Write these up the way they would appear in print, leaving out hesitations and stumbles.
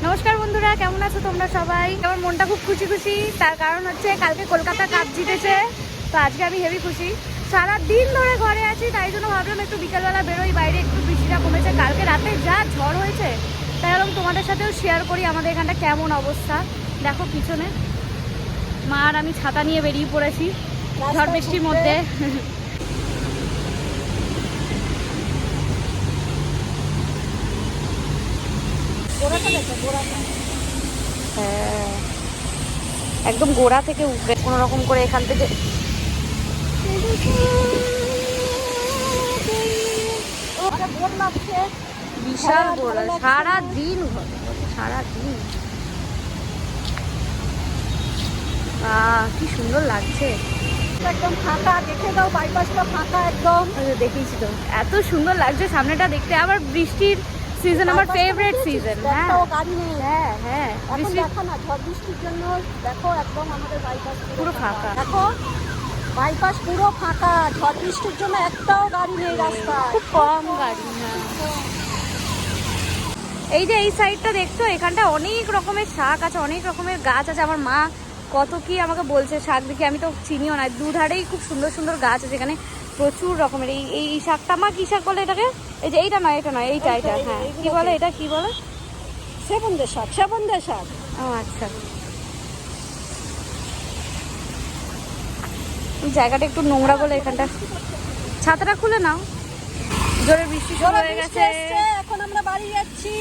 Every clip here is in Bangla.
নমস্কার বন্ধুরা, কেমন আছো তোমরা সবাই? আমার মনটা খুব খুশি খুশি, তার কারণ হচ্ছে কালকে কলকাতা কাপ জিতেছে, তো আজকে আমি হেভি খুশি। সারাদিন ধরে ঘরে আছি, তাই জন্য ভাবলাম একটু বিকালবেলা বেরোই বাইরে, একটু বৃষ্টিটা কমেছে। কালকে রাতে যা ঝড় হয়েছে, তাই ভাবলাম তোমাদের সাথেও শেয়ার করি আমাদের এখানটা কেমন অবস্থা। দেখো পিছনে মা আর আমি ছাতা নিয়ে বেরিয়ে পড়েছি ঝড় বৃষ্টির মধ্যে। হ্যাঁ, একদম গোড়া থেকে উঠবে কোনো রকম করে এখান থেকে। বিশাল গোড়া, সারাদিন সারাদিন। কি সুন্দর লাগছে, একদম ফাঁকা। দেখে দাও বাইপাসটা ফাঁকা একদম। দেখিয়েছি তো, এত সুন্দর লাগছে সামনেটা দেখতে। আবার বৃষ্টির সিজন আমার ফেভারিট সিজন। হ্যাঁ গাড়ি নেই। হ্যাঁ হ্যাঁ, বৃষ্টি দেখা না, ঝড় বৃষ্টির জন্য দেখো একদম আমাদের বাইপাস পুরো ফাঁকা। দেখো বাইপাস পুরো ফাঁকা, ঝড় বৃষ্টির জন্য একটাও গাড়ি নেই রাস্তায়, খুব কম গাড়ি। হ্যাঁ, এই যে এই সাইডটা দেখছো, এখানটা অনেক রকমের শাক আছে, অনেক রকমের গাছ আছে। আমার মা কত কি আমাকে বলছে শাক দেখি, আমি তো চিনিও না। দুধারেই খুব সুন্দর সুন্দর গাছ আছে এখানে, প্রচুর রকমের। এই শাকটা মা কি শাক বলে এটাকে? এই যে এইটা নয়, এটা নয়, এইটা। হ্যাঁ, কি বলে এটা, কি বলে? সেবন্দে শাক। ও আচ্ছা, জায়গাটা একটু নোংরা বলে এখানটা। ছাতাটা খুলে নাও, জোরে বৃষ্টি শুরু হয়ে গেছে। এখন আমরা বাড়ি যাচ্ছি,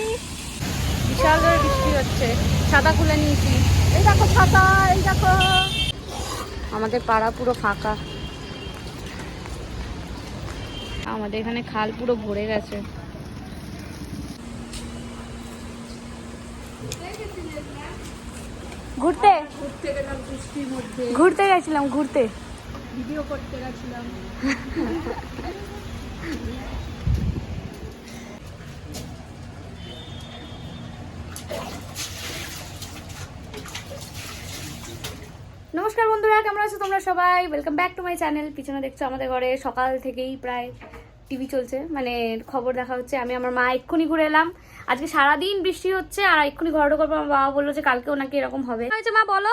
বিশাল জোরে বৃষ্টি হচ্ছে, ছাতা খুলে নিয়েছি। এই দেখো ছাতা, এই দেখো আমাদের পাড়া পুরো ফাঁকা, আমাদের এখানে খাল পুরো ভরে গেছে। ঘুরতে গেলাম বৃষ্টির মধ্যে, ঘুরতে গেছিলাম, ঘুরতে ভিডিও করতে গেছিলাম। নমস্কার বন্ধুরা, কেমন আছো তোমরা সবাই? Welcome back to my channel. পিছনে দেখছো আমাদের ঘরে সকাল থেকেই প্রায় টিভি চলছে, মানে খবর দেখা হচ্ছে। আমি আমার মা এক্ষুনি ঘুরে এলাম। আজকে সারাদিন বৃষ্টি হচ্ছে, আর এক্ষুনি ঘরে ঢোকার পর আমার বাবা বললো যে কালকেও নাকি এরকম হবে। হয়েছে মা বলো?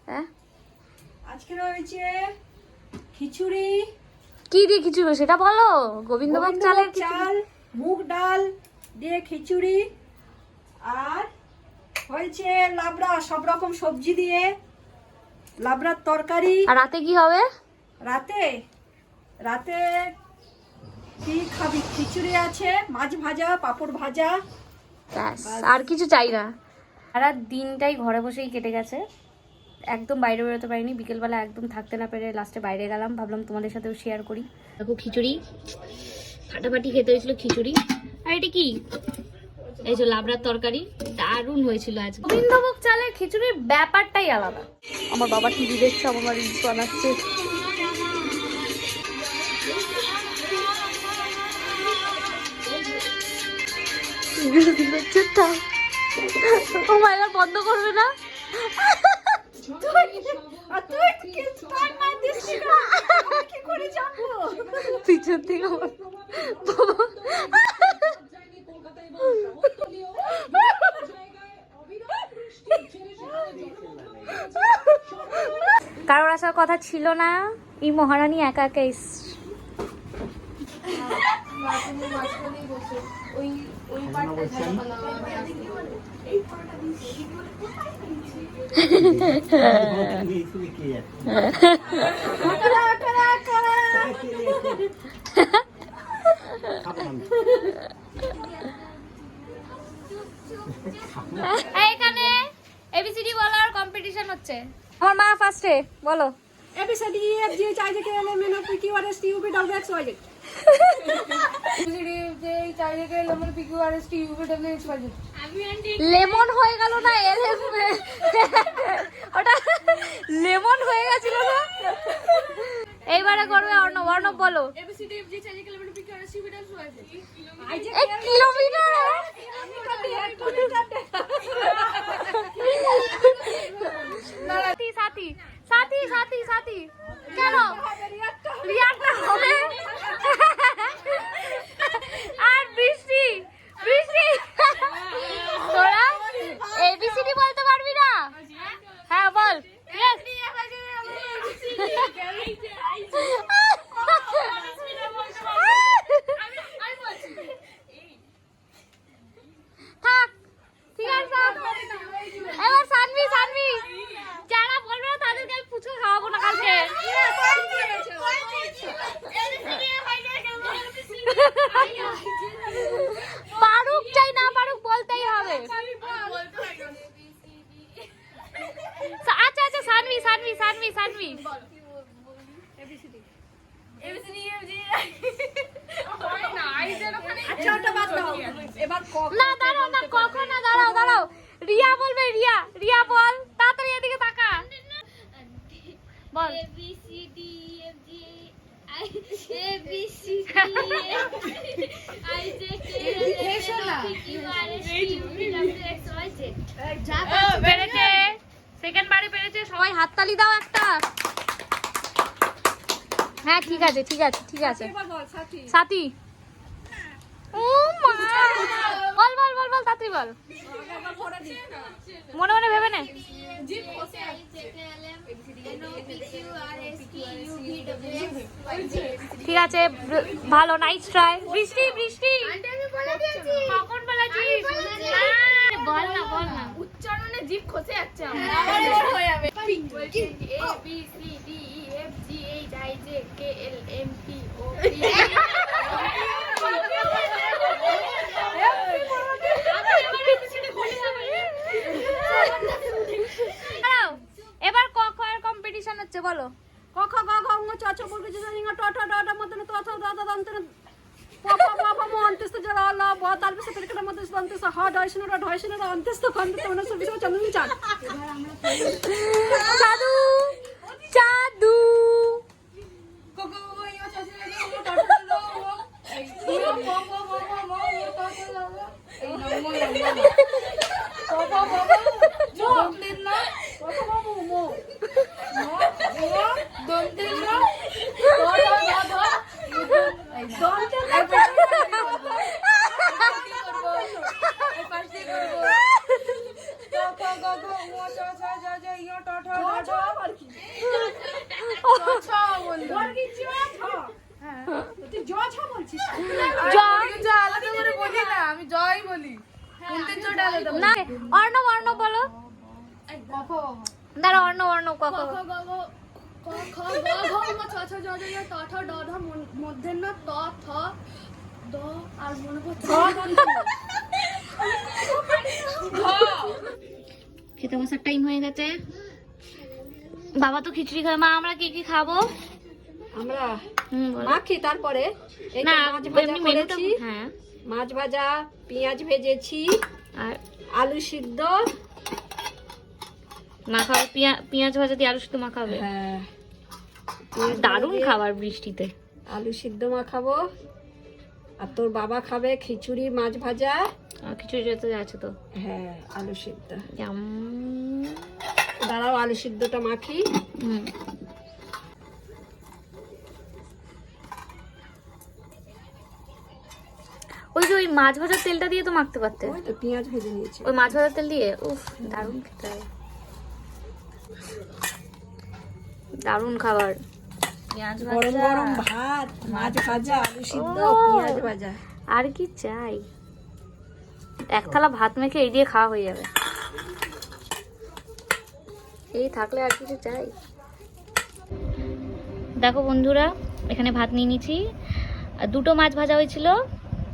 হ্যাঁ, আজকে রয়েছে খিচুড়ি। কি দিয়ে খিচুড়ি সেটা বলো? গোবিন্দভোগ চালের চাল, মুগ ডাল দিয়ে খিচুড়ি, আর হয়েছে লাবড়া, সব রকম সবজি দিয়ে লাবড়ার তরকারি। আর রাতে কি হবে? রাতে কি খাবি? খিচুড়ি আছে, মাছ ভাজা, পাঁপড় ভাজা, আর কিছু চাই না। সারা দিনটাই ঘরে বসেই কেটে গেছে, একদম বাইরে বেরোতে পারিনি। বিকেলবেলা একদম থাকতে না পেরে লাস্টে বাইরে গেলাম, ভাবলাম তোমাদের সাথেও শেয়ার করি। দেখো খিচুড়ি, ফাটাফাটি খেতে হয়েছিল খিচুড়ি। আর এটা কি? এই যে লাবড়ার তরকারি, দারুণ হয়েছিল আজকে। গোবিন্দভোগ চালের খিচুড়ির ব্যাপারটাই আলাদা। আমার বাবা টিভি দেখছে, আমার মা রিলস বানাচ্ছে। ও মা, এবার বন্ধ করবে না? পিছন থেকে কারোর আসার কথা ছিল না, এই মহারানী একা একা এখানে এবিসিডি বলার কম্পিটিশন হচ্ছে। আমার মা ফার্স্টে বলো। A B C D F G H I J K L M N O P Q R S T U V W X Y Z. Lemon হয়ে গেল না? ওটা লেমন হয়ে গেছিল না? এইবারে করবে অর্ণব। অর্ণব বলো। A B C D F G H I J K L M N O P Q R সাথী সাথী সাথী সাথী কেন রিয়াটা হবে আর বৃষ্টি বৃষ্টি তোরা এবিসিডি বলতে পারবি না? হ্যাঁ বল। থাক ঠিক আছে। এবার সানভি সানভি যারা বলবে না তাদেরকে আমি পুচকে খাওয়াবো না কালকে। পারুক চাই না পারুক বলতেই হবে। আচ্ছা আচ্ছা সানভি সানভি সানভি সানভি না দাঁড়াও না কখন না দাঁড়াও দাঁড়াও রিয়া বলবে রিয়া রিয়া বল তাড়াতাড়ি এদিকে তাকা বল সেকেন্ড বারে পেরেছে সবাই হাততালি দাও একটা। হ্যাঁ ঠিক আছে ঠিক আছে ঠিক আছে সাথী ও মা বল বল বল বল তাড়াতাড়ি বল মনে মনে ভেবে নে। ঠিক আছে ভালো নাইস ট্রাই। বৃষ্টি বৃষ্টি কখন বলেছিস বল না বল না উচ্চারণে জিভ খসে যাচ্ছে আমার হয়ে যাবে A B C D E F G H I J K L M P O P এবার ক খ এর কম্পিটিশন হচ্ছে বলো। ক খ গ ঘ ঙ চ ছ বর্গ জ ঝ ঞ ট ঠ ড ঢ মতন ত থ দ দ দন্ত প প প প ম অন্ত্যস্ত জ র ল ব তালবস পেরকটা মধ্যস্থ অন্ত্যস্ত হ ঢয়সন র ঢয়সন র অন্ত্যস্ত খন্ড তমন সবিস চন্দন চাঁদ জাদু জাদু আমি জয় বলি না অর্ণব অর্ণব বলো দাঁড়া অর্ণব অর্ণব ক খ মধ্যেন্ন ত থ দ আর মনে পড়ছে খেতে বসার টাইম হয়ে গেছে। বাবা তো খিচুড়ি খাবে মা আমরা কি কি খাবো? আমরা বলো। মাখি তারপরে এই না মাছ ভাজা এমনি মেনুটা করেছি, হ্যাঁ মাছ ভাজা, পেঁয়াজ ভেজেছি, আর আলু সিদ্ধ। মাখাবে পেঁয়াজ ভাজা দিয়ে আলু সিদ্ধ মাখাবে। হ্যাঁ দারুণ খাবার বৃষ্টিতে। আলু সিদ্ধ মাখাবো। আর তোর বাবা খাবে খিচুড়ি মাছ ভাজা। আর খিচুড়ি যেতে আছে তো হ্যাঁ আলু সিদ্ধ। জাম। দাঁড়াও আলু সিদ্ধটা মাখি। হুম ওই যে ওই মাছ ভাজার তেলটা দিয়ে তো মাখতে পারতে। ওই তো পেঁয়াজ ভেজে নিয়েছি। ওই মাছ ভাজার তেল দিয়ে উফ দারুণ খেতে হয়। দারুণ খাবার। পেঁয়াজ গরম ভাজা গরম ভাত, মাছ ভাজা, আলু সিদ্ধ, ও। পেঁয়াজ ভাজা। আর কি চাই? এক থালা ভাত মেখে এই দিয়ে খাওয়া হয়ে যাবে। এই থাকলে আর কিছু চাই? দেখো বন্ধুরা এখানে ভাত নিয়ে নিয়েছি। দুটো মাছ ভাজা হয়েছিল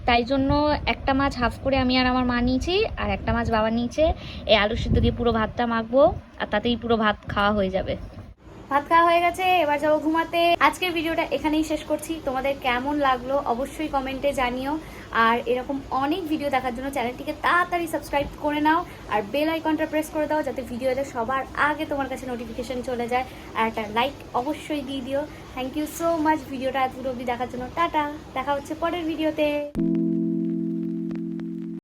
তাই জন্য একটা মাছ হাফ করে আমি আর আমার মা নিয়েছি, আর একটা মাছ বাবা নিয়েছে। এই আলু সিদ্ধ দিয়ে পুরো ভাতটা মাখবো আর তাতেই পুরো ভাত খাওয়া হয়ে যাবে। ভাত খাওয়া হয়ে গেছে, এবার যাবো ঘুমাতে। আজকের ভিডিওটা এখানেই শেষ করছি। তোমাদের কেমন লাগলো অবশ্যই কমেন্টে জানিও। আর এরকম অনেক ভিডিও দেখার জন্য চ্যানেলটিকে তাড়াতাড়ি সাবস্ক্রাইব করে নাও আর বেল আইকনটা প্রেস করে দাও, যাতে ভিডিও এলে সবার আগে তোমার কাছে নোটিফিকেশন চলে যায়। আর একটা লাইক অবশ্যই দিয়ে দিও। থ্যাংক ইউ সো মাচ ভিডিওটা এত অবধি দেখার জন্য। টাটা, দেখা হচ্ছে পরের ভিডিওতে।